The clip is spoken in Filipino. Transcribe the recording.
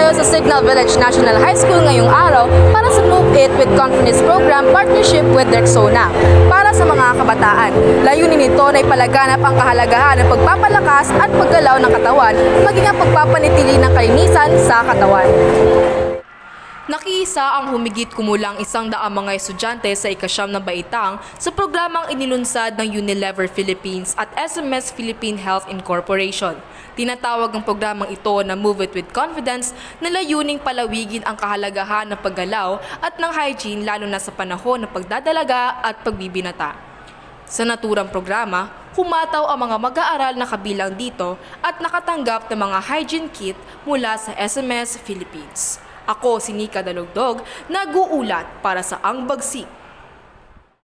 tayo sa Signal Village National High School ngayong araw para sa Move It with Confidence Program partnership with Rexona. Para sa mga kabataan, layunin nito na ipalaganap ang kahalagahan ng pagpapalakas at paggalaw ng katawan, maging ang pagpapanatili ng kalinisan sa katawan. Nakiisa ang humigit kumulang 100 mga estudyante sa ikasyam na baitang sa programang inilunsad ng Unilever Philippines at SMS Philippine Health Incorporation. Tinatawag ang programang ito na Move It with Confidence na layuning palawigin ang kahalagahan ng paggalaw at ng hygiene lalo na sa panahon ng pagdadalaga at pagbibinata. Sa naturang programa, humataw ang mga mag-aaral na kabilang dito at nakatanggap ng mga hygiene kit mula sa SMS Philippines. Ako si Nika Dalugdog, nag-uulat para sa Ang Bagsik.